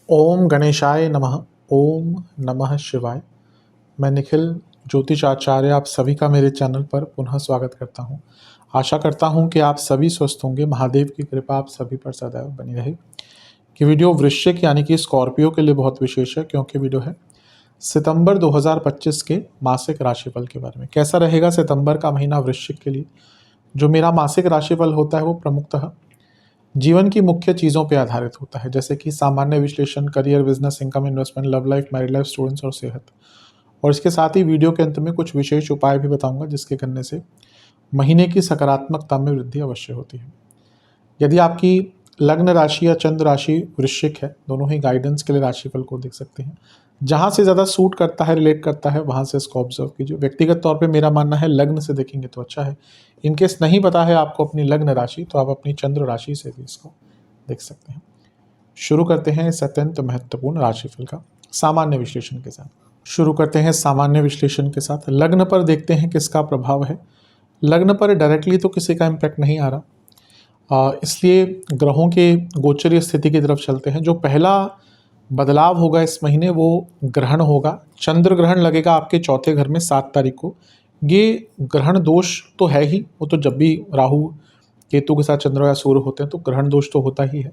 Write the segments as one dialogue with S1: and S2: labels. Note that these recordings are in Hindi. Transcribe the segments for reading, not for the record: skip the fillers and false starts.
S1: ओम गणेशाय नमः। ओम नमः शिवाय। मैं निखिल ज्योतिष आचार्य आप सभी का मेरे चैनल पर पुनः स्वागत करता हूं। आशा करता हूं कि आप सभी स्वस्थ होंगे। महादेव की कृपा आप सभी पर सदैव बनी रहे। कि वीडियो वृश्चिक यानी कि स्कॉर्पियो के लिए बहुत विशेष है, क्योंकि वीडियो है सितंबर 2025 के मासिक राशिफल के बारे में। कैसा रहेगा सितंबर का महीना वृश्चिक के लिए। जो मेरा मासिक राशिफल होता है वो प्रमुखतः जीवन की मुख्य चीज़ों पर आधारित होता है, जैसे कि सामान्य विश्लेषण, career, business, income, investment, love life, married life, students और सेहत। और इसके साथ ही वीडियो के अंत में कुछ विशेष उपाय भी बताऊंगा, जिसके करने से महीने की सकारात्मकता में वृद्धि अवश्य होती है। यदि आपकी लग्न राशि या चंद्र राशि वृश्चिक है, दोनों ही गाइडेंस के लिए राशिफल को देख सकते हैं। जहाँ से ज़्यादा सूट करता है, रिलेट करता है, वहाँ से इसको ऑब्जर्व कीजिए। व्यक्तिगत तौर पे मेरा मानना है लग्न से देखेंगे तो अच्छा है। इनकेस नहीं पता है आपको अपनी लग्न राशि, तो आप अपनी चंद्र राशि से भी इसको देख सकते हैं। शुरू करते हैं इस अत्यंत महत्वपूर्ण राशिफल का सामान्य विश्लेषण के साथ। शुरू करते हैं सामान्य विश्लेषण के साथ। लग्न पर देखते हैं किसका प्रभाव है। लग्न पर डायरेक्टली तो किसी का इम्पैक्ट नहीं आ रहा, इसलिए ग्रहों के गोचरीय स्थिति की तरफ चलते हैं। जो पहला बदलाव होगा इस महीने वो ग्रहण होगा। चंद्र ग्रहण लगेगा आपके चौथे घर में 7 तारीख को। ये ग्रहण दोष तो है ही, वो तो जब भी राहु केतु के साथ चंद्र या सूर्य होते हैं तो ग्रहण दोष तो होता ही है।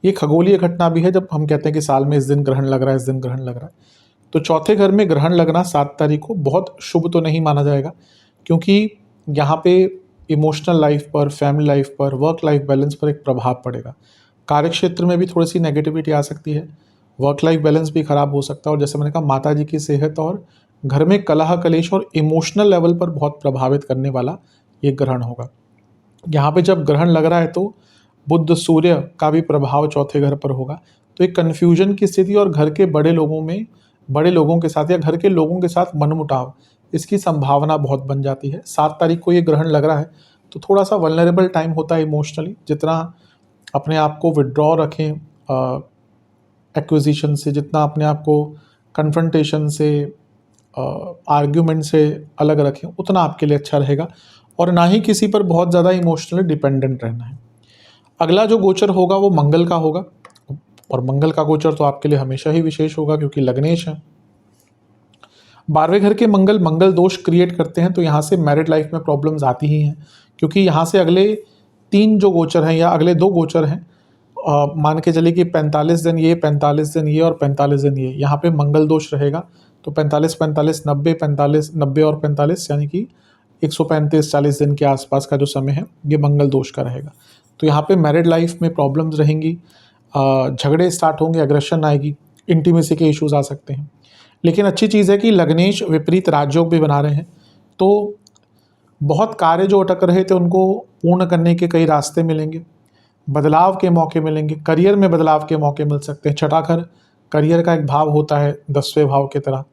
S1: ये खगोलीय घटना भी है, जब हम कहते हैं कि साल में इस दिन ग्रहण लग रहा है, इस दिन ग्रहण लग रहा है। तो चौथे घर में ग्रहण लगना 7 तारीख को बहुत शुभ तो नहीं माना जाएगा, क्योंकि यहाँ पे इमोशनल लाइफ पर, फैमिली लाइफ पर, वर्क लाइफ बैलेंस पर एक प्रभाव पड़ेगा। कार्य क्षेत्र में भी थोड़ी सी नेगेटिविटी आ सकती है, वर्क लाइफ बैलेंस भी खराब हो सकता है। और जैसे मैंने कहा, माता जी की सेहत और घर में कलह कलेश और इमोशनल लेवल पर बहुत प्रभावित करने वाला ये ग्रहण होगा। यहाँ पे जब ग्रहण लग रहा है तो बुध सूर्य का भी प्रभाव चौथे घर पर होगा, तो एक कन्फ्यूजन की स्थिति और घर के बड़े लोगों के साथ या घर के लोगों के साथ मनमुटाव, इसकी संभावना बहुत बन जाती है। 7 तारीख को ये ग्रहण लग रहा है तो थोड़ा सा वल्नरेबल टाइम होता है इमोशनली। जितना अपने आप को विड्रॉ रखें एक्विजिशन से, जितना अपने आप को कन्फ्रंटेशन से, आर्ग्यूमेंट से अलग रखें, उतना आपके लिए अच्छा रहेगा। और ना ही किसी पर बहुत ज़्यादा इमोशनली डिपेंडेंट रहना है। अगला जो गोचर होगा वो मंगल का होगा, और मंगल का गोचर तो आपके लिए हमेशा ही विशेष होगा, क्योंकि लग्नेश है। 12वें घर के मंगल दोष क्रिएट करते हैं, तो यहाँ से मैरिड लाइफ में प्रॉब्लम्स आती ही हैं, क्योंकि यहाँ से अगले 3 जो गोचर हैं या अगले 2 गोचर हैं, मान के चलिए कि 45 दिन ये, 45 दिन ये और 45 दिन ये, यहाँ पे मंगल दोष रहेगा। तो 45, 45, 90, 45, 90 और 45 यानी कि 135-40 दिन के आसपास का जो समय है ये मंगल दोष का रहेगा। तो यहाँ पे मैरिड लाइफ में प्रॉब्लम्स रहेंगी, झगड़े स्टार्ट होंगे, एग्रेशन आएगी, इंटीमेसी के इश्यूज आ सकते हैं। लेकिन अच्छी चीज़ है कि लग्नेश विपरीत राजयोग भी बना रहे हैं, तो बहुत कार्य जो अटक रहे थे उनको पूर्ण करने के कई रास्ते मिलेंगे, बदलाव के मौके मिलेंगे, करियर में बदलाव के मौके मिल सकते हैं। छठा घर करियर का एक भाव होता है 10वें भाव की तरह,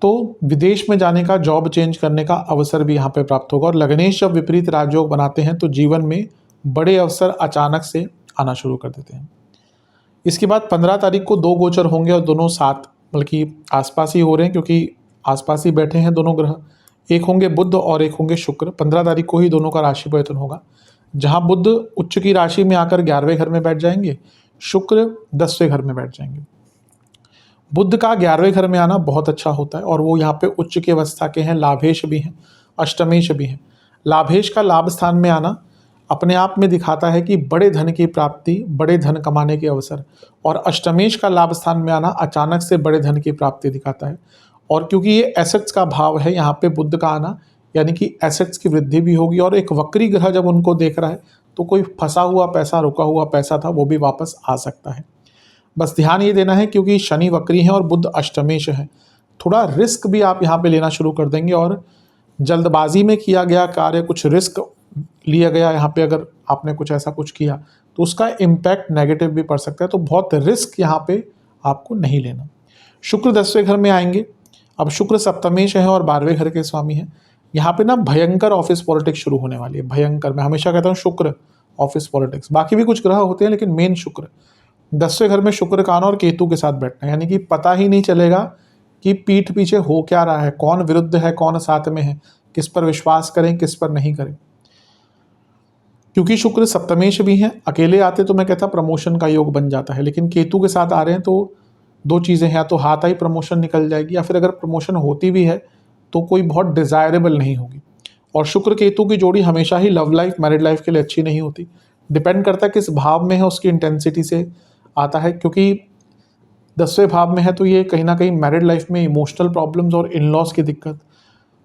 S1: तो विदेश में जाने का, जॉब चेंज करने का अवसर भी यहाँ पे प्राप्त होगा। और लग्नेश जब विपरीत राजयोग बनाते हैं तो जीवन में बड़े अवसर अचानक से आना शुरू कर देते हैं। इसके बाद 15 तारीख को 2 गोचर होंगे और दोनों साथ, बल्कि आसपास ही हो रहे हैं, क्योंकि आसपास ही बैठे हैं दोनों ग्रह। एक होंगे बुध और एक होंगे शुक्र। 15 तारीख को ही दोनों का राशि परिवर्तन होगा, जहाँ बुध उच्च की राशि में आकर 11वें घर में बैठ जाएंगे, शुक्र 10वें घर में बैठ जाएंगे। बुध का 11वें घर में आना बहुत अच्छा होता है, और वो यहाँ पे उच्च की अवस्था के हैं, लाभेश भी हैं, अष्टमेश भी हैं। लाभेश का लाभ स्थान में आना अपने आप में दिखाता है कि बड़े धन की प्राप्ति, बड़े धन कमाने के अवसर, और अष्टमेश का लाभ स्थान में आना अचानक से बड़े धन की प्राप्ति दिखाता है। और क्योंकि ये एसेट्स का भाव है, यहाँ पे बुध का आना यानी कि एसेट्स की वृद्धि भी होगी। और एक वक्री ग्रह जब उनको देख रहा है तो कोई फंसा हुआ पैसा, रुका हुआ पैसा था, वो भी वापस आ सकता है। बस ध्यान ये देना है, क्योंकि शनि वक्री हैं और बुध अष्टमेश है, थोड़ा रिस्क भी आप यहाँ पे लेना शुरू कर देंगे। और जल्दबाजी में किया गया कार्य, कुछ रिस्क लिया गया यहाँ पे, अगर आपने कुछ ऐसा कुछ किया तो उसका इम्पैक्ट नेगेटिव भी पड़ सकता है। तो बहुत रिस्क यहाँ पे आपको नहीं लेना। शुक्र 10वें घर में आएंगे। अब शुक्र सप्तमेश है और 12वें घर के स्वामी हैं। यहाँ पे ना भयंकर ऑफिस पॉलिटिक्स शुरू होने वाली है। भयंकर, मैं हमेशा कहता हूँ शुक्र ऑफिस पॉलिटिक्स, बाकी भी कुछ ग्रह होते हैं लेकिन मेन शुक्र। 10वें घर में शुक्र का आना और केतु के साथ बैठना, यानी कि पता ही नहीं चलेगा कि पीठ पीछे हो क्या रहा है, कौन विरुद्ध है, कौन साथ में है, किस पर विश्वास करें, किस पर नहीं करें। क्योंकि शुक्र सप्तमेश भी हैं, अकेले आते तो मैं कहता प्रमोशन का योग बन जाता है, लेकिन केतु के साथ आ रहे हैं तो दो चीज़ें हैं, या तो हाथ आई प्रमोशन निकल जाएगी, या फिर अगर प्रमोशन होती भी है तो कोई बहुत डिज़ायरेबल नहीं होगी। और शुक्र केतु की जोड़ी हमेशा ही लव लाइफ, मैरिड लाइफ के लिए अच्छी नहीं होती। डिपेंड करता है किस भाव में है, उसकी इंटेंसिटी से आता है। क्योंकि 10वें भाव में है तो ये कहीं ना कहीं मैरिड लाइफ में इमोशनल प्रॉब्लम्स और इन लॉज की दिक्कत,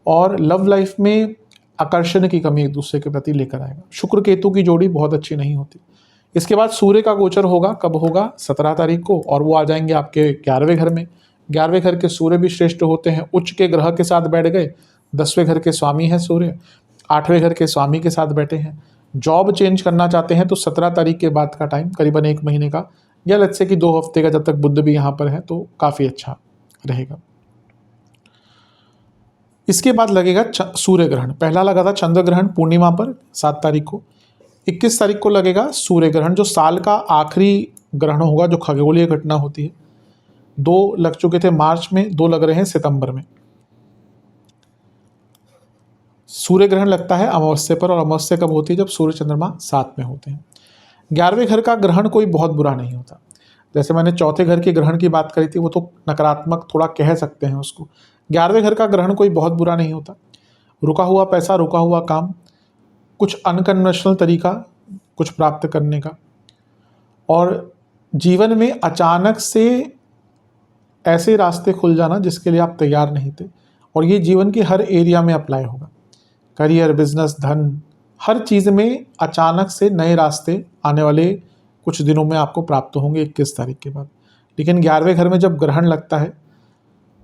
S1: और लव लाइफ में आकर्षण की कमी एक दूसरे के प्रति लेकर आएगा। शुक्र केतु की जोड़ी बहुत अच्छी नहीं होती। इसके बाद सूर्य का गोचर होगा, कब होगा? 17 तारीख को, और वो आ जाएंगे आपके 11वें घर में। 11वें घर के सूर्य भी श्रेष्ठ होते हैं, उच्च के ग्रह के साथ बैठ गए। 10वें घर के स्वामी हैं सूर्य, 8वें घर के स्वामी के साथ बैठे हैं। जॉब चेंज करना चाहते हैं तो 17 तारीख के बाद का टाइम, करीबन 1 महीने का, या लेट्स से कि 2 हफ्ते का, जब तक बुध भी यहाँ पर है तो काफ़ी अच्छा रहेगा। इसके बाद लगेगा सूर्य ग्रहण। पहला लगा था चंद्र ग्रहण पूर्णिमा पर 7 तारीख को। 21 तारीख को लगेगा सूर्य ग्रहण, जो साल का आखिरी ग्रहण होगा, जो खगोलीय घटना होती है। 2 लग चुके थे मार्च में, 2 लग रहे हैं सितंबर में। सूर्य ग्रहण लगता है अमावस्या पर, और अमावस्या कब होती है? जब सूर्य चंद्रमा साथ में होते हैं। 11वें घर का ग्रहण कोई बहुत बुरा नहीं होता। जैसे मैंने चौथे घर के ग्रहण की बात करी थी, वो तो नकारात्मक थोड़ा कह सकते हैं उसको। 11वें घर का ग्रहण कोई बहुत बुरा नहीं होता। रुका हुआ पैसा, रुका हुआ काम, कुछ अनकन्वेंशनल तरीका कुछ प्राप्त करने का, और जीवन में अचानक से ऐसे रास्ते खुल जाना जिसके लिए आप तैयार नहीं थे, और ये जीवन के हर एरिया में अप्लाई होगा। करियर, बिजनेस, धन, हर चीज़ में अचानक से नए रास्ते आने वाले कुछ दिनों में आपको प्राप्त होंगे 21 तारीख के बाद। लेकिन 11वें घर में जब ग्रहण लगता है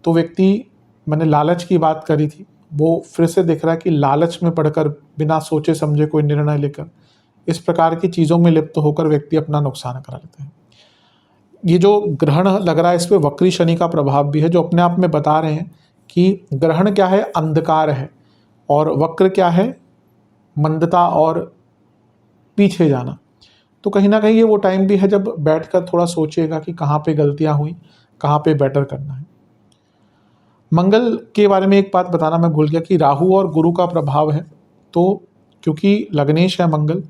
S1: तो व्यक्ति, मैंने लालच की बात करी थी, वो फिर से दिख रहा है कि लालच में पड़कर, बिना सोचे समझे कोई निर्णय लेकर, इस प्रकार की चीज़ों में लिप्त होकर व्यक्ति अपना नुकसान करा लेते हैं। ये जो ग्रहण लग रहा है, इस पर वक्री शनि का प्रभाव भी है, जो अपने आप में बता रहे हैं कि ग्रहण क्या है? अंधकार है, और वक्र क्या है? मंदता और पीछे जाना। तो कहीं ना कहीं ये वो टाइम भी है जब बैठकर थोड़ा सोचिएगा कि कहाँ पे गलतियाँ हुई, कहाँ पे बेटर करना है। मंगल के बारे में एक बात बताना मैं भूल गया कि राहु और गुरु का प्रभाव है, तो क्योंकि लग्नेश है मंगल,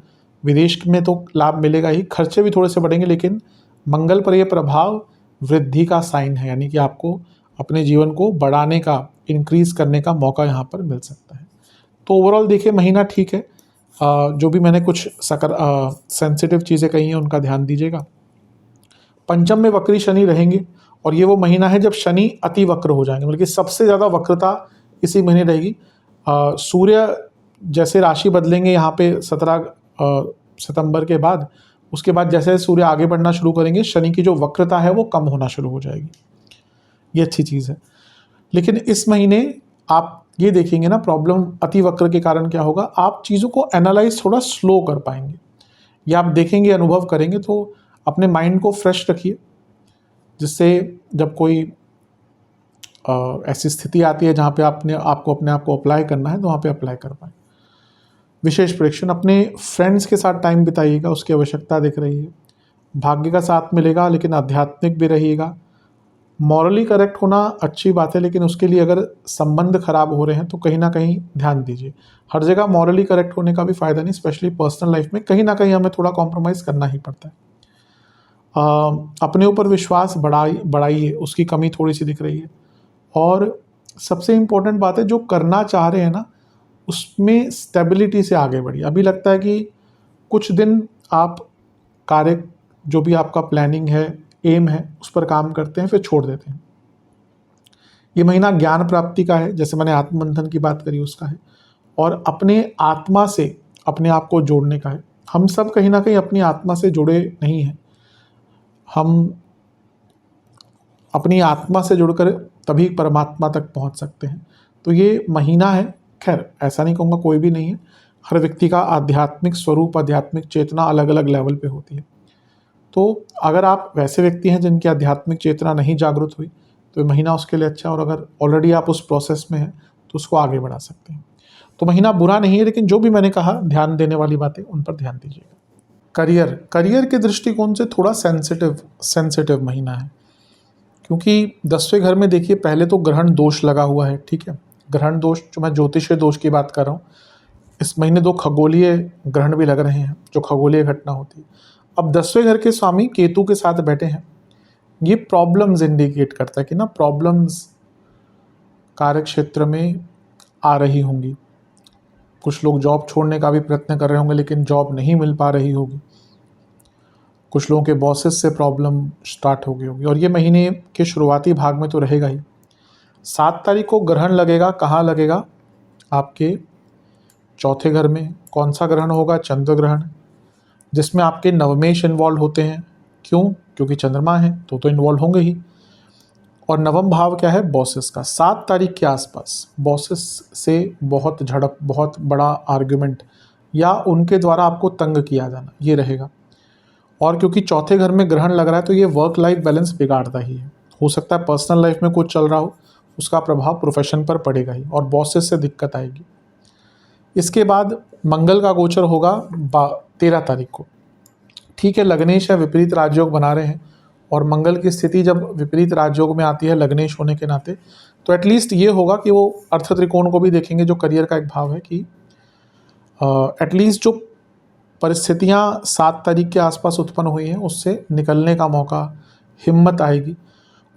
S1: विदेश में तो लाभ मिलेगा ही, खर्चे भी थोड़े से बढ़ेंगे, लेकिन मंगल पर यह प्रभाव वृद्धि का साइन है, यानी कि आपको अपने जीवन को बढ़ाने का, इंक्रीज करने का मौका यहाँ पर मिल सकता है। तो ओवरऑल देखिए महीना ठीक है। जो भी मैंने कुछ सेंसिटिव चीज़ें कही हैं उनका ध्यान दीजिएगा। पंचम में वक्री शनि रहेंगे, और ये वो महीना है जब शनि अति वक्र हो जाएंगे, मतलब कि सबसे ज़्यादा वक्रता इसी महीने रहेगी। सूर्य जैसे राशि बदलेंगे यहाँ पे 17 सितंबर के बाद, उसके बाद जैसे सूर्य आगे बढ़ना शुरू करेंगे, शनि की जो वक्रता है वो कम होना शुरू हो जाएगी। ये अच्छी चीज़ है। लेकिन इस महीने आप ये देखेंगे ना, प्रॉब्लम अति वक्र के कारण क्या होगा, आप चीज़ों को एनालाइज थोड़ा स्लो कर पाएंगे। ये आप देखेंगे, अनुभव करेंगे, तो अपने माइंड को फ्रेश रखिए, जिससे जब कोई ऐसी स्थिति आती है जहाँ पे अपने आप को अप्लाई करना है, तो वहाँ पे अप्लाई कर पाए। विशेष प्रेक्षण, अपने फ्रेंड्स के साथ टाइम बिताइएगा, उसकी आवश्यकता दिख रही है। भाग्य का साथ मिलेगा, लेकिन आध्यात्मिक भी रहिएगा। मॉरली करेक्ट होना अच्छी बात है, लेकिन उसके लिए अगर संबंध खराब हो रहे हैं तो कहीं ना कहीं ध्यान दीजिए। हर जगह मॉरली करेक्ट होने का भी फ़ायदा नहीं, स्पेशली पर्सनल लाइफ में कहीं ना कहीं हमें थोड़ा कॉम्प्रोमाइज़ करना ही पड़ता है। अपने ऊपर विश्वास बढ़ाइए, उसकी कमी थोड़ी सी दिख रही है। और सबसे इम्पोर्टेंट बात है, जो करना चाह रहे हैं ना, उसमें स्टेबिलिटी से आगे बढ़िए। अभी लगता है कि कुछ दिन आप कार्य, जो भी आपका प्लानिंग है, एम है, उस पर काम करते हैं, फिर छोड़ देते हैं। ये महीना ज्ञान प्राप्ति का है, जैसे मैंने आत्ममंथन की बात करी उसका है, और अपने आत्मा से अपने आप को जोड़ने का है। हम सब कहीं ना कहीं अपनी आत्मा से जुड़े नहीं हैं। हम अपनी आत्मा से जुड़कर तभी परमात्मा तक पहुंच सकते हैं। तो ये महीना है, खैर ऐसा नहीं कहूँगा कोई भी नहीं है, हर व्यक्ति का आध्यात्मिक स्वरूप, आध्यात्मिक चेतना अलग अलग लेवल पे होती है। तो अगर आप वैसे व्यक्ति हैं जिनकी आध्यात्मिक चेतना नहीं जागृत हुई, तो ये महीना उसके लिए अच्छा है, और अगर ऑलरेडी आप उस प्रोसेस में हैं तो उसको आगे बढ़ा सकते हैं। तो महीना बुरा नहीं है, लेकिन जो भी मैंने कहा ध्यान देने वाली बातें, उन पर ध्यान दीजिएगा। करियर के दृष्टिकोण से थोड़ा सेंसिटिव महीना है, क्योंकि 10वें घर में देखिए, पहले तो ग्रहण दोष लगा हुआ है, ठीक है। ग्रहण दोष, जो मैं ज्योतिषीय दोष की बात कर रहा हूँ, इस महीने 2 खगोलीय ग्रहण भी लग रहे हैं, जो खगोलीय घटना होती है। अब 10वें घर के स्वामी केतु के साथ बैठे हैं, ये प्रॉब्लम्स इंडिकेट करता है कि ना प्रॉब्लम्स कार्य क्षेत्र में आ रही होंगी। कुछ लोग जॉब छोड़ने का भी प्रयत्न कर रहे होंगे, लेकिन जॉब नहीं मिल पा रही होगी। कुछ लोगों के बॉसेस से प्रॉब्लम स्टार्ट हो गई होगी, और ये महीने के शुरुआती भाग में तो रहेगा ही। 7 तारीख को ग्रहण लगेगा, कहाँ लगेगा? आपके चौथे घर में। कौन सा ग्रहण होगा? चंद्र ग्रहण, जिसमें आपके नवमेश इन्वॉल्व होते हैं। क्यों? क्योंकि चंद्रमा है तो इन्वॉल्व होंगे ही। और नवम भाव क्या है? बॉसेस का। 7 तारीख के आसपास बॉसेस से बहुत झड़प, बहुत बड़ा आर्ग्यूमेंट, या उनके द्वारा आपको तंग किया जाना, ये रहेगा। और क्योंकि चौथे घर में ग्रहण लग रहा है तो ये वर्क लाइफ बैलेंस बिगाड़ता ही है। हो सकता है पर्सनल लाइफ में कुछ चल रहा हो, उसका प्रभाव प्रोफेशन पर पड़ेगा ही, और बॉसेस से दिक्कत आएगी। इसके बाद मंगल का गोचर होगा 13 तारीख को। ठीक है, लग्नेश है, विपरीत राजयोग बना रहे हैं, और मंगल की स्थिति जब विपरीत राजयोग में आती है लग्नेश होने के नाते, तो एटलीस्ट ये होगा कि वो अर्थ त्रिकोण को भी देखेंगे, जो करियर का एक भाव है, कि एटलीस्ट जो परिस्थितियाँ 7 तारीख के आसपास उत्पन्न हुई हैं उससे निकलने का मौका, हिम्मत आएगी।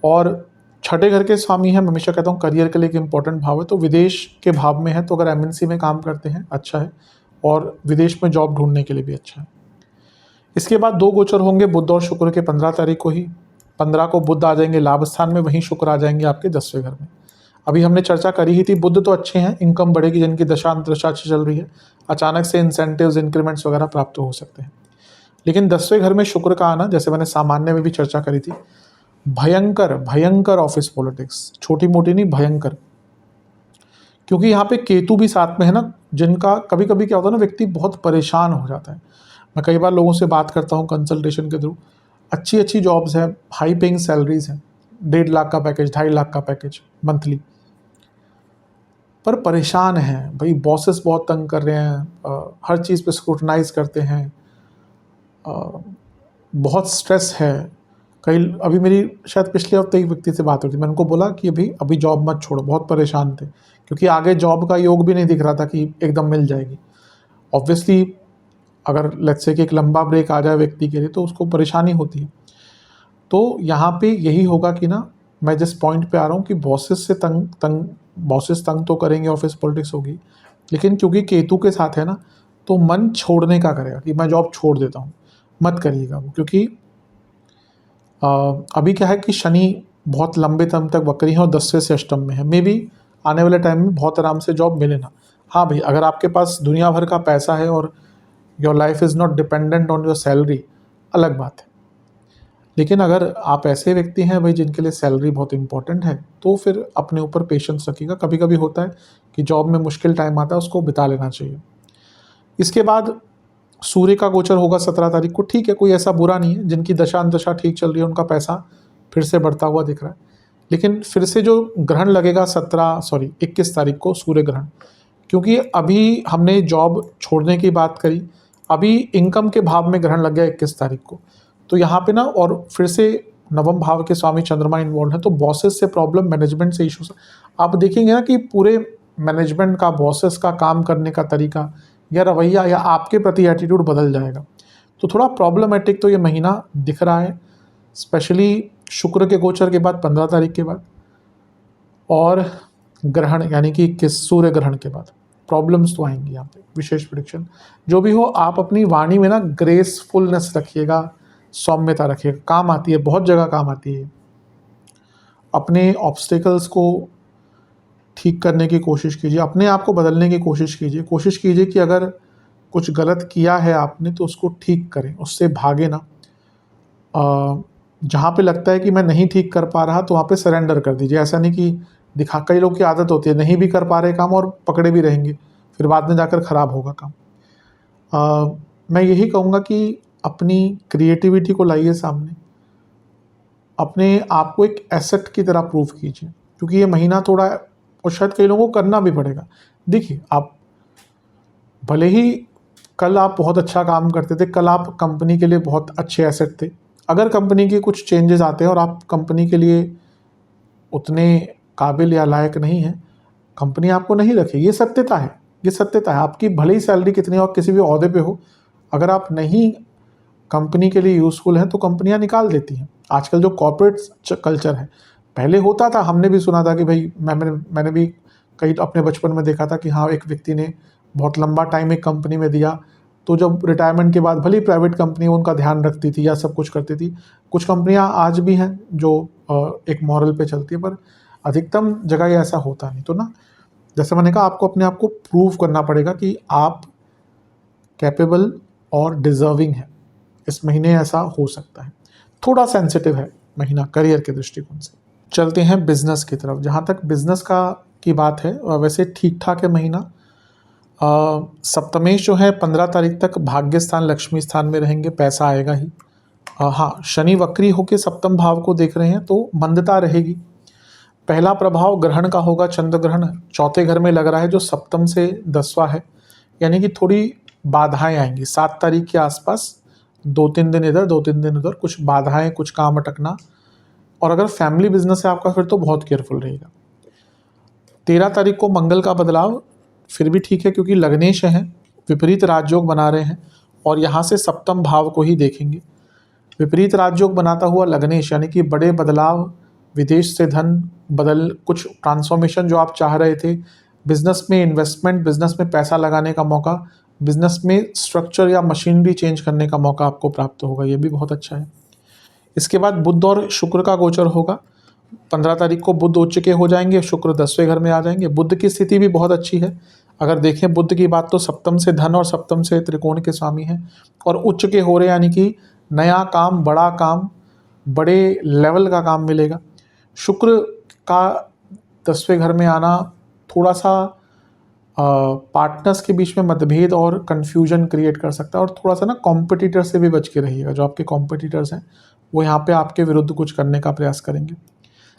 S1: और छठे घर के स्वामी हैं, मैं हमेशा कहता हूँ करियर के लिए एक इंपॉर्टेंट भाव है, तो विदेश के भाव में है, तो अगर एमएनसी में काम करते हैं अच्छा है, और विदेश में जॉब ढूंढने के लिए भी अच्छा है। इसके बाद 2 गोचर होंगे बुध और शुक्र के 15 तारीख को ही। 15 को बुध आ जाएंगे लाभ स्थान में, वहीं शुक्र आ जाएंगे आपके 10वें घर में। अभी हमने चर्चा करी ही थी, बुध तो अच्छे हैं, इनकम बढ़ेगी, जिनकी दशा अंतरदशा अच्छी चल रही है, अचानक से इंसेंटिव्स, इंक्रीमेंट्स वगैरह प्राप्त हो सकते हैं। लेकिन 10वें घर में शुक्र का आना, जैसे मैंने सामान्य में भी चर्चा करी थी, भयंकर भयंकर ऑफिस पॉलिटिक्स, छोटी मोटी नहीं, भयंकर। क्योंकि यहाँ पे केतु भी साथ में है ना, जिनका कभी कभी क्या होता है ना, व्यक्ति बहुत परेशान हो जाता है। मैं कई बार लोगों से बात करता हूँ कंसल्टेशन के थ्रू, अच्छी अच्छी जॉब्स हैं, हाई पेइंग सैलरीज हैं, 1.5 लाख का पैकेज, 2.5 लाख का पैकेज मंथली, पर परेशान हैं भाई, बॉसेस बहुत तंग कर रहे हैं, हर चीज़ पे स्क्रूटनाइज करते हैं, बहुत स्ट्रेस है। कई अभी मेरी शायद पिछले हफ्ते एक व्यक्ति से बात हुई थी, मैंने उनको बोला कि अभी जॉब मत छोड़ो, बहुत परेशान थे, क्योंकि आगे जॉब का योग भी नहीं दिख रहा था कि एकदम मिल जाएगी। ऑब्वियसली अगर लेट्स से कि एक लंबा ब्रेक आ जाए व्यक्ति के लिए तो उसको परेशानी होती है। तो यहाँ पे यही होगा कि ना, मैं जिस पॉइंट पे आ रहा हूँ कि बॉसेस से बॉसेस तंग तो करेंगे, ऑफिस पॉलिटिक्स होगी, लेकिन क्योंकि केतु के साथ है ना, तो मन छोड़ने का करेगा कि मैं जॉब छोड़ देता हूँ, मत करिएगा वो। क्योंकि अभी क्या है कि शनि बहुत लंबे टाइम तक वक्री है और 10वें से अष्टम में है, मे बी आने वाले टाइम में बहुत आराम से जॉब मिले ना। हाँ भाई, अगर आपके पास दुनिया भर का पैसा है और your life is not dependent on your salary, अलग बात है। लेकिन अगर आप ऐसे व्यक्ति हैं भाई जिनके लिए सैलरी बहुत इंपॉर्टेंट है, तो फिर अपने ऊपर पेशेंस रखिएगा। कभी कभी होता है कि जॉब में मुश्किल टाइम आता है, उसको बिता लेना चाहिए। इसके बाद सूर्य का गोचर होगा 17 तारीख को। ठीक है, कोई ऐसा बुरा नहीं है, जिनकी दशा अंतशा ठीक चल रही है उनका पैसा फिर से बढ़ता हुआ दिख रहा है। लेकिन फिर से जो ग्रहण लगेगा 21 तारीख को, सूर्य ग्रहण, क्योंकि अभी हमने जॉब छोड़ने की बात करी, अभी इनकम के भाव में ग्रहण लग गया 21 तारीख को, तो यहाँ पे ना, और फिर से नवम भाव के स्वामी चंद्रमा इन्वॉल्व है, तो बॉसेस से प्रॉब्लम, मैनेजमेंट से इश्यूज। आप देखेंगे ना कि पूरे मैनेजमेंट का, बॉसेस का काम करने का तरीका या रवैया या आपके प्रति एटीट्यूड बदल जाएगा। तो थोड़ा प्रॉब्लमेटिक तो ये महीना दिख रहा है, स्पेशली शुक्र के गोचर के बाद 15 तारीख के बाद, और ग्रहण यानी कि 21 सूर्य ग्रहण के बाद प्रॉब्लम्स तो आएंगी यहाँ पे। विशेष प्रेडिक्शन जो भी हो, आप अपनी वाणी में ना ग्रेसफुलनेस रखिएगा, सौम्यता रखिएगा, काम आती है, बहुत जगह काम आती है। अपने ऑब्स्टिकल्स को ठीक करने की कोशिश कीजिए, अपने आप को बदलने की कोशिश कीजिए कि अगर कुछ गलत किया है आपने तो उसको ठीक करें, उससे भागे ना। जहाँ पे लगता है कि मैं नहीं ठीक कर पा रहा तो वहाँ पे सरेंडर कर दीजिए। ऐसा नहीं कि कई लोग की आदत होती है, नहीं भी कर पा रहे काम और पकड़े भी रहेंगे, फिर बाद में जाकर ख़राब होगा काम। मैं यही कहूँगा कि अपनी क्रिएटिविटी को लाइए सामने, अपने आप को एक एसेट की तरह प्रूव कीजिए, क्योंकि ये महीना थोड़ा, और शायद कई लोगों को करना भी पड़ेगा। देखिए, आप भले ही कल आप बहुत अच्छा काम करते थे, कल आप कंपनी के लिए बहुत अच्छे एसेट थे, अगर कंपनी के कुछ चेंजेस आते हैं और आप कंपनी के लिए उतने काबिल या लायक नहीं हैं, कंपनी आपको नहीं रखे, ये सत्यता है। ये सत्यता है। आपकी भले ही सैलरी कितनी हो, किसी भी ओहदे पे हो, अगर आप नहीं कंपनी के लिए यूज़फुल हैं तो कंपनियां निकाल देती हैं। आजकल जो कॉर्पोरेट कल्चर है, पहले होता था, हमने भी सुना था कि भाई मैंने भी कई अपने बचपन में देखा था कि हाँ, एक व्यक्ति ने बहुत लंबा टाइम एक कंपनी में दिया, तो जब रिटायरमेंट के बाद भले ही प्राइवेट कंपनी उनका ध्यान रखती थी या सब कुछ करती थी। कुछ कंपनियां आज भी हैं जो एक मॉरल पे चलती है, पर अधिकतम जगह ये ऐसा होता नहीं। तो ना, जैसे मैंने कहा, आपको अपने आप को प्रूव करना पड़ेगा कि आप कैपेबल और डिजर्विंग हैं। इस महीने ऐसा हो सकता है। थोड़ा सेंसिटिव है महीना करियर के दृष्टिकोण से। चलते हैं बिजनेस की तरफ। जहाँ तक बिजनेस की बात है, वैसे ठीक ठाक है महीना। सप्तमेश जो है 15 तारीख तक भाग्य स्थान लक्ष्मी स्थान में रहेंगे, पैसा आएगा ही। हाँ, शनि वक्री होकर सप्तम भाव को देख रहे हैं तो मंदता रहेगी। पहला प्रभाव ग्रहण का होगा, चंद्र ग्रहण चौथे घर में लग रहा है जो सप्तम से 10वां है, यानी कि थोड़ी बाधाएं आएंगी 7 तारीख के आसपास। 2-3 दिन इधर 2-3 दिन उधर, कुछ बाधाएं, कुछ काम अटकना। और अगर फैमिली बिजनेस है आपका, फिर तो बहुत केयरफुल रहेगा। 13 तारीख को मंगल का बदलाव फिर भी ठीक है, क्योंकि लग्नेश हैं, विपरीत राजयोग बना रहे हैं और यहाँ से सप्तम भाव को ही देखेंगे। विपरीत राजयोग बनाता हुआ लग्नेश, यानी कि बड़े बदलाव, विदेश से धन बदल, कुछ ट्रांसफॉर्मेशन जो आप चाह रहे थे, बिजनेस में इन्वेस्टमेंट, बिजनेस में पैसा लगाने का मौका, बिजनेस में स्ट्रक्चर या मशीनरी चेंज करने का मौका आपको प्राप्त होगा, ये भी बहुत अच्छा है। इसके बाद बुध और शुक्र का गोचर होगा। 15 तारीख को बुध उच्च के हो जाएंगे, शुक्र 10वें घर में आ जाएंगे। बुध की स्थिति भी बहुत अच्छी है। अगर देखें बुध की बात, तो सप्तम से धन और सप्तम से त्रिकोण के स्वामी हैं और उच्च के हो रहे, यानी कि नया काम, बड़ा काम, बड़े लेवल का काम मिलेगा। शुक्र का 10वें घर में आना थोड़ा सा पार्टनर्स के बीच में मतभेद और कन्फ्यूजन क्रिएट कर सकता है, और थोड़ा सा ना कॉम्पिटिटर से भी बच के रहिएगा। जो आपके कॉम्पिटिटर्स हैं वो यहाँ पे आपके विरुद्ध कुछ करने का प्रयास करेंगे।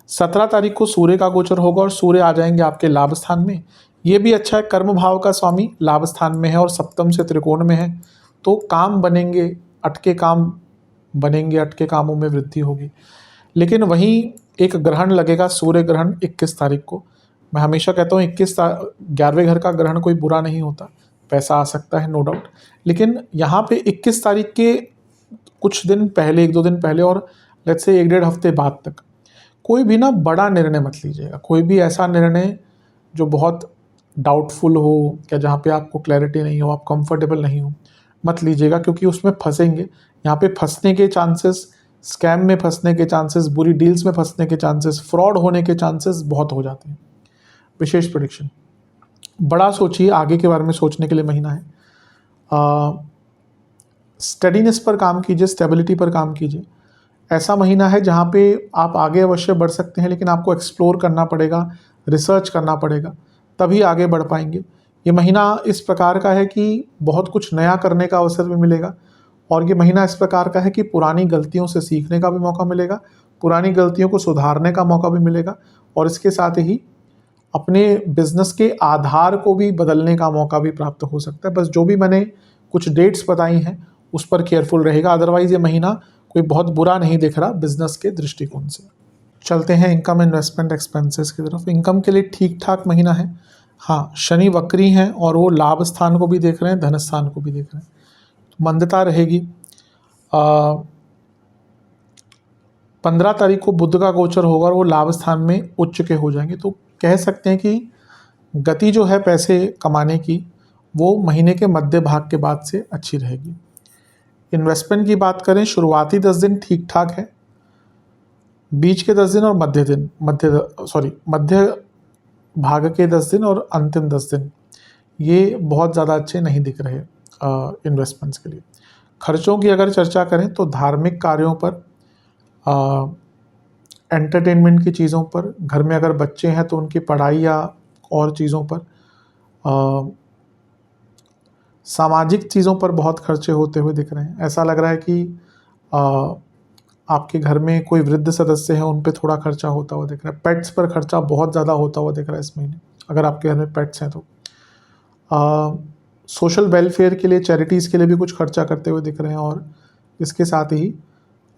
S1: 17 तारीख को सूर्य का गोचर होगा और सूर्य आ जाएंगे आपके लाभ स्थान में। ये भी अच्छा है, कर्म भाव का स्वामी लाभ स्थान में है और सप्तम से त्रिकोण में है, तो काम बनेंगे, अटके काम बनेंगे, अटके कामों में वृद्धि होगी। लेकिन वहीं एक ग्रहण लगेगा, सूर्य ग्रहण 21 तारीख को। मैं हमेशा कहता हूँ 11वें घर का ग्रहण कोई बुरा नहीं होता, पैसा आ सकता है, नो डाउट। लेकिन यहाँ पे 21 तारीख के कुछ दिन पहले, 1-2 दिन पहले और लेट्स से 1-1.5 हफ्ते बाद तक कोई भी ना बड़ा निर्णय मत लीजिएगा। कोई भी ऐसा निर्णय जो बहुत डाउटफुल हो या जहाँ पे आपको क्लैरिटी नहीं हो, आप कंफर्टेबल नहीं हो, मत लीजिएगा, क्योंकि उसमें फंसेंगे। यहाँ पे फंसने के चांसेस, स्कैम में फंसने के चांसेस, बुरी डील्स में फंसने के चांसेस, फ्रॉड होने के चांसेस बहुत हो जाते हैं। विशेष प्रेडिक्शन, बड़ा सोचिए, आगे के बारे में सोचने के लिए महीना है। स्टडीनेस पर काम कीजिए, स्टेबिलिटी पर काम कीजिए। ऐसा महीना है जहाँ पे आप आगे अवश्य बढ़ सकते हैं, लेकिन आपको एक्सप्लोर करना पड़ेगा, रिसर्च करना पड़ेगा, तभी आगे बढ़ पाएंगे। ये महीना इस प्रकार का है कि बहुत कुछ नया करने का अवसर भी मिलेगा, और ये महीना इस प्रकार का है कि पुरानी गलतियों से सीखने का भी मौका मिलेगा, पुरानी गलतियों को सुधारने का मौका भी मिलेगा, और इसके साथ ही अपने बिजनेस के आधार को भी बदलने का मौका भी प्राप्त हो सकता है। बस जो भी मैंने कुछ डेट्स बताई हैं उस पर केयरफुल रहेगा, अदरवाइज ये महीना कोई बहुत बुरा नहीं दिख रहा बिजनेस के दृष्टिकोण से। चलते हैं इनकम, इन्वेस्टमेंट, एक्सपेंसेस की तरफ। इनकम के लिए ठीक ठाक महीना है। हाँ, शनि वक्री हैं और वो लाभ स्थान को भी देख रहे हैं, धन स्थान को भी देख रहे हैं, मंदता रहेगी। 15 तारीख को बुध का गोचर होगा और वो लाभ स्थान में उच्च के हो जाएंगे, तो कह सकते हैं कि गति जो है पैसे कमाने की, वो महीने के मध्य भाग के बाद से अच्छी रहेगी। इन्वेस्टमेंट की बात करें, शुरुआती 10 दिन ठीक ठाक है, बीच के 10 दिन और मध्य भाग के 10 दिन और अंतिम 10 दिन ये बहुत ज़्यादा अच्छे नहीं दिख रहे इन्वेस्टमेंट्स के लिए। खर्चों की अगर चर्चा करें तो धार्मिक कार्यों पर, एंटरटेनमेंट की चीज़ों पर, घर में अगर बच्चे हैं तो उनकी पढ़ाई या और चीज़ों पर, सामाजिक चीज़ों पर बहुत खर्चे होते हुए दिख रहे हैं। ऐसा लग रहा है कि आपके घर में कोई वृद्ध सदस्य है, उन पे थोड़ा खर्चा होता हुआ दिख रहा है। पेट्स पर खर्चा बहुत ज़्यादा होता हुआ दिख रहा है इस महीने, अगर आपके घर में पेट्स हैं तो। सोशल वेलफेयर के लिए, चैरिटीज़ के लिए भी कुछ खर्चा करते हुए दिख रहे हैं, और इसके साथ ही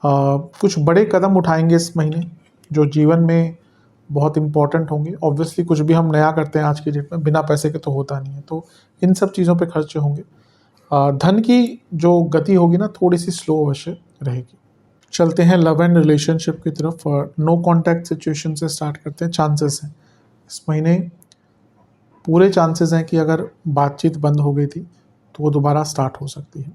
S1: कुछ बड़े कदम उठाएंगे इस महीने जो जीवन में बहुत इम्पॉर्टेंट होंगे। ऑब्वियसली कुछ भी हम नया करते हैं आज की डेट में बिना पैसे के तो होता नहीं है, तो इन सब चीज़ों पे खर्चे होंगे। धन की जो गति होगी ना थोड़ी सी स्लो अवश्य रहेगी। चलते हैं लव एंड रिलेशनशिप की तरफ। नो कॉन्टैक्ट सिचुएशन से स्टार्ट करते हैं। चांसेस हैं इस महीने, पूरे चांसेस हैं कि अगर बातचीत बंद हो गई थी तो वो दोबारा स्टार्ट हो सकती है।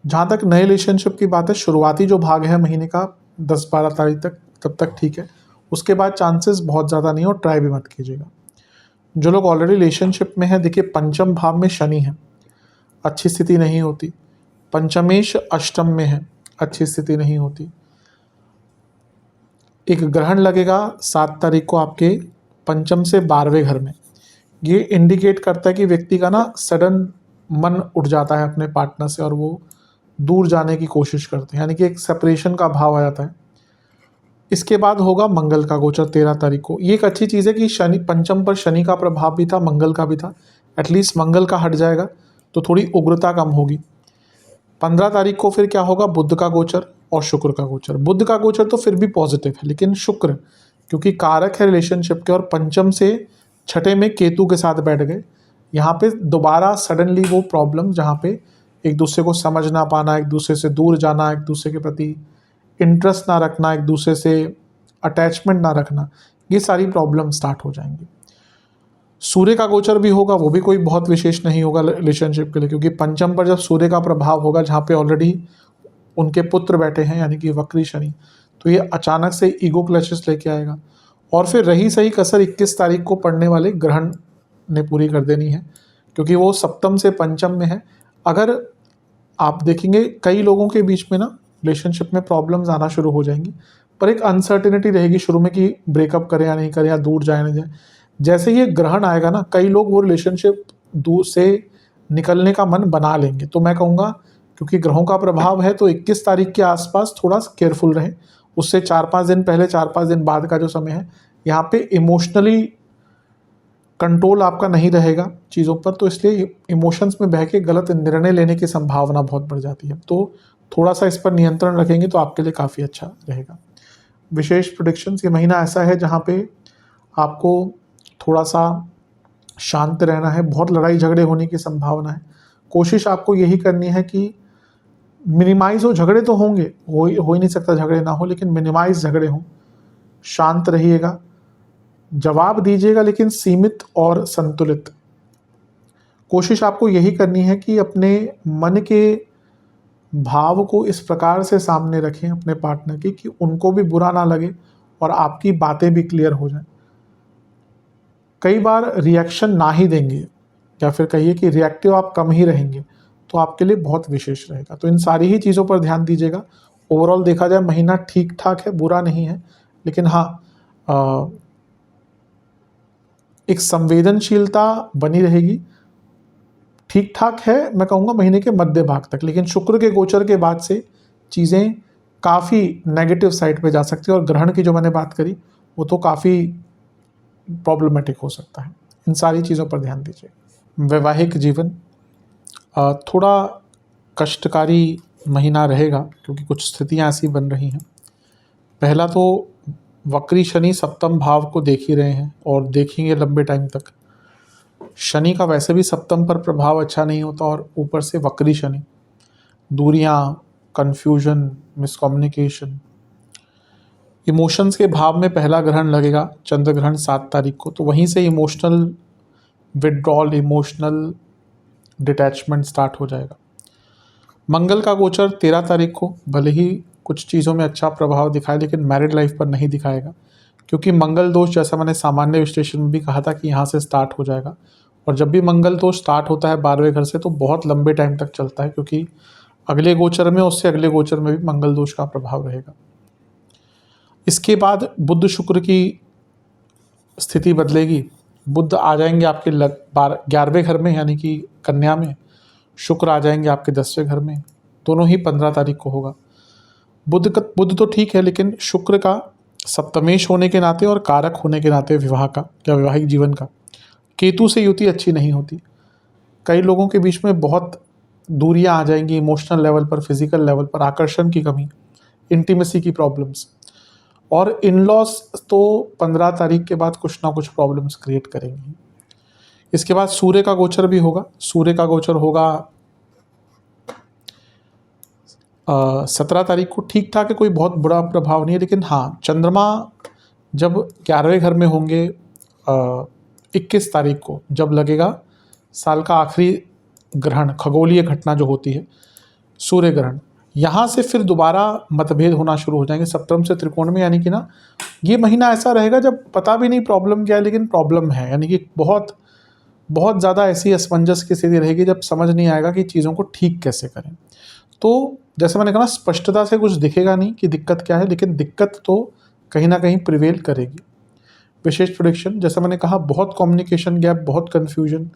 S1: जहाँ तक नए रिलेशनशिप की बात है, शुरुआती जो भाग है महीने का 10-12 तारीख तक, तब तक ठीक है। उसके बाद चांसेस बहुत ज़्यादा नहीं, और ट्राई भी मत कीजिएगा। जो लोग ऑलरेडी रिलेशनशिप में हैं, देखिए पंचम भाव में शनि है, अच्छी स्थिति नहीं होती। पंचमेश अष्टम में है, अच्छी स्थिति नहीं होती। एक ग्रहण लगेगा 7 तारीख को आपके पंचम से 12वें घर में। ये इंडिकेट करता है कि व्यक्ति का ना सडन मन उठ जाता है अपने पार्टनर से और वो दूर जाने की कोशिश करते हैं, यानी कि एक सेपरेशन का भाव आ जाता है। इसके बाद होगा मंगल का गोचर 13 तारीख को। ये एक अच्छी चीज़ है कि शनि पंचम पर शनि का प्रभाव भी था, मंगल का भी था। एटलीस्ट मंगल का हट जाएगा तो थोड़ी उग्रता कम होगी। 15 तारीख को फिर क्या होगा, बुध का गोचर और शुक्र का गोचर। बुध का गोचर तो फिर भी पॉजिटिव है, लेकिन शुक्र क्योंकि कारक है रिलेशनशिप के और पंचम से छठे में केतु के साथ बैठ गए, यहाँ पे दोबारा सडनली वो प्रॉब्लम जहाँ पे एक दूसरे को समझ ना पाना, एक दूसरे से दूर जाना, एक दूसरे के प्रति इंटरेस्ट ना रखना, एक दूसरे से अटैचमेंट ना रखना, ये सारी प्रॉब्लम स्टार्ट हो जाएंगी। सूर्य का गोचर भी होगा, वो भी कोई बहुत विशेष नहीं होगा रिलेशनशिप के लिए, क्योंकि पंचम पर जब सूर्य का प्रभाव होगा जहाँ पे ऑलरेडी उनके पुत्र बैठे हैं यानी कि वक्री शनि, तो ये अचानक से ईगो क्लैशेस लेके आएगा। और फिर रही सही कसर 21 तारीख को पड़ने वाले ग्रहण ने पूरी कर देनी है, क्योंकि वो सप्तम से पंचम में है। अगर आप देखेंगे कई लोगों के बीच में ना रिलेशनशिप में प्रॉब्लम्स आना शुरू हो जाएंगी, पर एक अनसर्टेनिटी रहेगी शुरू में कि ब्रेकअप करें या नहीं करें, या दूर जाए ना जाए। जैसे ये ग्रहण आएगा ना, कई लोग वो रिलेशनशिप दूर से निकलने का मन बना लेंगे। तो मैं कहूँगा क्योंकि ग्रहों का प्रभाव है तो 21 तारीख के आसपास थोड़ा केयरफुल रहें। उससे 4-5 दिन पहले, 4-5 दिन बाद का जो समय है, यहाँ पे इमोशनली कंट्रोल आपका नहीं रहेगा चीज़ों पर, तो इसलिए इमोशंस में बह के गलत निर्णय लेने की संभावना बहुत बढ़ जाती है। तो थोड़ा सा इस पर नियंत्रण रखेंगे तो आपके लिए काफ़ी अच्छा रहेगा। विशेष प्रेडिक्शंस, ये महीना ऐसा है जहाँ पे आपको थोड़ा सा शांत रहना है, बहुत लड़ाई झगड़े होने की संभावना है। कोशिश आपको यही करनी है कि मिनिमाइज़ हो, झगड़े तो होंगे, हो ही नहीं सकता झगड़े ना हो, लेकिन मिनिमाइज़ झगड़े हों। शांत रहिएगा, जवाब दीजिएगा लेकिन सीमित और संतुलित। कोशिश आपको यही करनी है कि अपने मन के भाव को इस प्रकार से सामने रखें अपने पार्टनर की कि उनको भी बुरा ना लगे और आपकी बातें भी क्लियर हो जाएं। कई बार रिएक्शन ना ही देंगे, या फिर कहिए कि रिएक्टिव आप कम ही रहेंगे, तो आपके लिए बहुत विशेष रहेगा। तो इन सारी ही चीज़ों पर ध्यान दीजिएगा। ओवरऑल देखा जाए महीना ठीक ठाक है, बुरा नहीं है, लेकिन हाँ एक संवेदनशीलता बनी रहेगी। ठीक ठाक है मैं कहूँगा महीने के मध्य भाग तक, लेकिन शुक्र के गोचर के बाद से चीज़ें काफ़ी नेगेटिव साइड पे जा सकती है, और ग्रहण की जो मैंने बात करी वो तो काफ़ी प्रॉब्लमेटिक हो सकता है। इन सारी चीज़ों पर ध्यान दीजिए। वैवाहिक जीवन थोड़ा कष्टकारी महीना रहेगा, क्योंकि कुछ स्थितियाँ ऐसी बन रही हैं। पहला तो वक्री शनि सप्तम भाव को देख ही रहे हैं और देखेंगे लंबे टाइम तक। शनि का वैसे भी सप्तम पर प्रभाव अच्छा नहीं होता, और ऊपर से वक्री शनि, दूरियाँ, कन्फ्यूजन, मिसकम्युनिकेशन। इमोशंस के भाव में पहला ग्रहण लगेगा, चंद्र ग्रहण 7 तारीख को, तो वहीं से emotional withdrawal, emotional detachment start हो जाएगा। मंगल का गोचर 13 तारीख को भले ही कुछ चीज़ों में अच्छा प्रभाव दिखाए, लेकिन मैरिड लाइफ पर नहीं दिखाएगा, क्योंकि मंगल दोष जैसा मैंने सामान्य विश्लेषण में भी कहा था कि यहाँ से स्टार्ट हो जाएगा। और जब भी मंगल दोष स्टार्ट होता है 12वें घर से, तो बहुत लंबे टाइम तक चलता है, क्योंकि अगले गोचर में, उससे अगले गोचर में भी मंगल दोष का प्रभाव रहेगा। इसके बाद बुध शुक्र की स्थिति बदलेगी। बुध आ जाएंगे आपके 11वें घर में, यानी कि कन्या में। शुक्र आ जाएंगे आपके 10वें घर में। दोनों ही 15 तारीख को होगा। बुध तो ठीक है, लेकिन शुक्र का सप्तमेश होने के नाते और कारक होने के नाते विवाह का या वैवाहिक जीवन का, केतु से युति अच्छी नहीं होती। कई लोगों के बीच में बहुत दूरियां आ जाएंगी, इमोशनल लेवल पर, फिजिकल लेवल पर, आकर्षण की कमी, इंटीमेसी की प्रॉब्लम्स। और इन लॉस तो 15 तारीख के बाद कुछ ना कुछ प्रॉब्लम्स क्रिएट करेंगी। इसके बाद सूर्य का गोचर भी होगा। सूर्य का गोचर होगा 17 तारीख को। ठीक ठाक है, कोई बहुत बुरा प्रभाव नहीं है, लेकिन हाँ, चंद्रमा जब 11वें घर में होंगे 21 तारीख को, जब लगेगा साल का आखिरी ग्रहण, खगोलीय घटना जो होती है सूर्य ग्रहण, यहाँ से फिर दोबारा मतभेद होना शुरू हो जाएंगे सप्तम से त्रिकोण में। यानी कि ना, ये महीना ऐसा रहेगा जब पता भी नहीं प्रॉब्लम क्या है, लेकिन प्रॉब्लम है। यानी कि बहुत बहुत ज़्यादा ऐसी असमंजस की स्थिति रहेगी जब समझ नहीं आएगा कि चीज़ों को ठीक कैसे करें। तो जैसे मैंने कहा ना, स्पष्टता से कुछ दिखेगा नहीं कि दिक्कत क्या है, लेकिन दिक्कत तो कहीं ना कहीं प्रिवेल करेगी। विशेष प्रेडिक्शन, जैसे मैंने कहा, बहुत कम्युनिकेशन गैप, बहुत कन्फ्यूजन,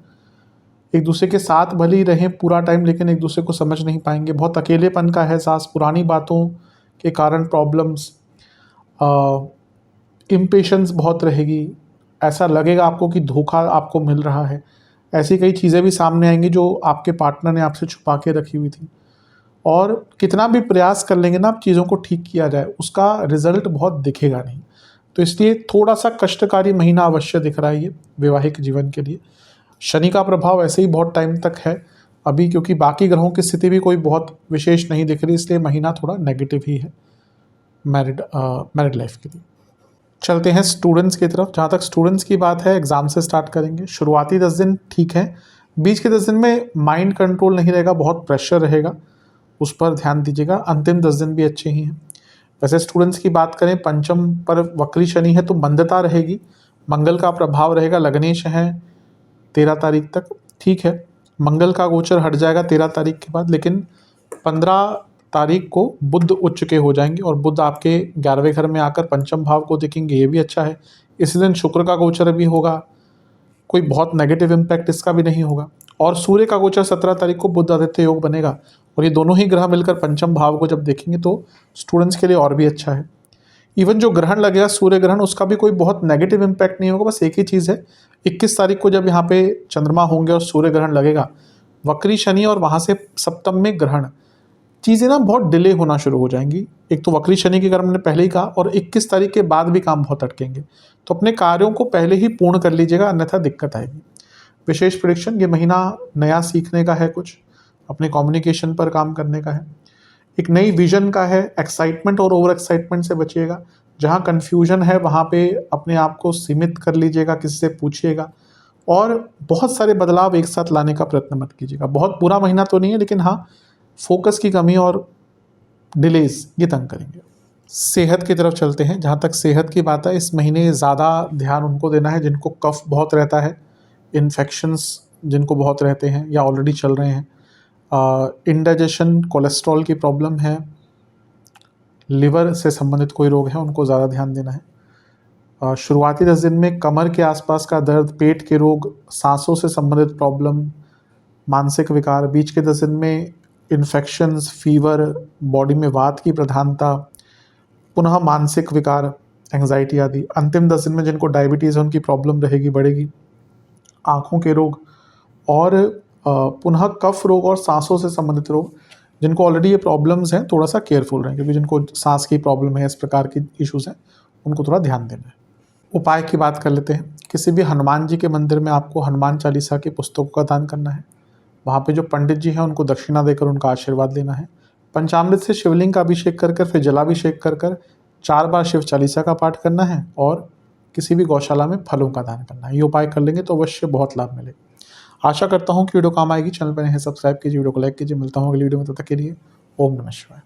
S1: एक दूसरे के साथ भले ही रहें पूरा टाइम लेकिन एक दूसरे को समझ नहीं पाएंगे। बहुत अकेलेपन का एहसास, पुरानी बातों के कारण प्रॉब्लम्स, इम्पेशंस बहुत रहेगी। ऐसा लगेगा आपको कि धोखा आपको मिल रहा है। ऐसी कई चीज़ें भी सामने आएंगी जो आपके पार्टनर ने आपसे छुपा के रखी हुई थी, और कितना भी प्रयास कर लेंगे ना आप चीज़ों को ठीक किया जाए, उसका रिजल्ट बहुत दिखेगा नहीं। तो इसलिए थोड़ा सा कष्टकारी महीना अवश्य दिख रहा है ये वैवाहिक जीवन के लिए। शनि का प्रभाव ऐसे ही बहुत टाइम तक है अभी, क्योंकि बाकी ग्रहों की स्थिति भी कोई बहुत विशेष नहीं दिख रही, इसलिए महीना थोड़ा नेगेटिव ही है मैरिड लाइफ के लिए। चलते हैं स्टूडेंट्स की तरफ। जहाँ तक स्टूडेंट्स की बात है, एग्ज़ाम से स्टार्ट करेंगे। शुरुआती 10 दिन ठीक है, बीच के 10 दिन में माइंड कंट्रोल नहीं रहेगा, बहुत प्रेशर रहेगा, उस पर ध्यान दीजिएगा। अंतिम 10 दिन भी अच्छे ही हैं। वैसे स्टूडेंट्स की बात करें, पंचम पर वक्री शनि है तो मंदता रहेगी, मंगल का प्रभाव रहेगा, लग्नेश है 13 तारीख तक, ठीक है। मंगल का गोचर हट जाएगा 13 तारीख के बाद, लेकिन 15 तारीख को बुध उच्च के हो जाएंगे और बुध आपके 11वें घर में आकर पंचम भाव को देखेंगे, ये भी अच्छा है। इसी दिन शुक्र का गोचर भी होगा, कोई बहुत नेगेटिव इम्पैक्ट इसका भी नहीं होगा। और सूर्य का गोचर 17 तारीख को बुध आदित्य योग बनेगा, और ये दोनों ही ग्रह मिलकर पंचम भाव को जब देखेंगे तो स्टूडेंट्स के लिए और भी अच्छा है। इवन जो ग्रहण लगेगा सूर्य ग्रहण, उसका भी कोई बहुत नेगेटिव इम्पैक्ट नहीं होगा। बस एक ही चीज़ है, 21 तारीख को जब यहाँ पे चंद्रमा होंगे और सूर्य ग्रहण लगेगा, वक्री शनि और वहाँ से सप्तम में ग्रहण, चीज़ें ना बहुत डिले होना शुरू हो जाएंगी। एक तो वक्री शनि के कारण मैंने पहले ही कहा, और 21 तारीख के बाद भी काम बहुत अटकेंगे। तो अपने कार्यों को पहले ही पूर्ण कर लीजिएगा, अन्यथा दिक्कत आएगी। विशेष प्रेडिक्शन, ये महीना नया सीखने का है, कुछ अपने कम्युनिकेशन पर काम करने का है, एक नई विजन का है। एक्साइटमेंट और ओवर एक्साइटमेंट से बचिएगा। जहाँ कन्फ्यूजन है वहाँ पे अपने आप को सीमित कर लीजिएगा, किसी से पूछिएगा, और बहुत सारे बदलाव एक साथ लाने का प्रयत्न मत कीजिएगा। बहुत बुरा महीना तो नहीं है, लेकिन हाँ, फोकस की कमी और डिलेज ये तंग करेंगे। सेहत की तरफ चलते हैं। जहाँ तक सेहत की बात है, इस महीने ज़्यादा ध्यान उनको देना है जिनको कफ बहुत रहता है, इन्फेक्शंस जिनको बहुत रहते हैं या ऑलरेडी चल रहे हैं, इंडाइजेशन, कोलेस्ट्रॉल की प्रॉब्लम है, लिवर से संबंधित कोई रोग है, उनको ज़्यादा ध्यान देना है। शुरुआती 10 दिन में कमर के आसपास का दर्द, पेट के रोग, सांसों से संबंधित प्रॉब्लम, मानसिक विकार। बीच के 10 दिन में इन्फेक्शंस, फीवर, बॉडी में वात की प्रधानता, पुनः मानसिक विकार, एंग्जाइटी आदि। अंतिम 10 दिन में जिनको डायबिटीज़ है उनकी प्रॉब्लम रहेगी, बढ़ेगी। आँखों के रोग और पुनः कफ रोग और सांसों से संबंधित रोग, जिनको ऑलरेडी ये प्रॉब्लम्स हैं थोड़ा सा केयरफुल रहें, क्योंकि जिनको सांस की प्रॉब्लम है, इस प्रकार की इश्यूज़ हैं, उनको थोड़ा ध्यान देना है। उपाय की बात कर लेते हैं। किसी भी हनुमान जी के मंदिर में आपको हनुमान चालीसा की पुस्तकों का दान करना है। वहाँ पे जो पंडित जी हैं उनको दक्षिणा देकर उनका आशीर्वाद लेना है। पंचामृत से शिवलिंग का अभिषेक कर फिर जलाभिषेक कर 4 बार शिव चालीसा का पाठ करना है, और किसी भी गौशाला में फलों का दान करना है। ये उपाय कर लेंगे तो अवश्य बहुत लाभ मिलेगा। आशा करता हूँ कि वीडियो काम आएगी। चैनल पर हैं सब्सक्राइब कीजिए, वीडियो को लाइक कीजिए। मिलता हूँ अगली वीडियो में, तब तक के लिए ओम नमः शिवाय।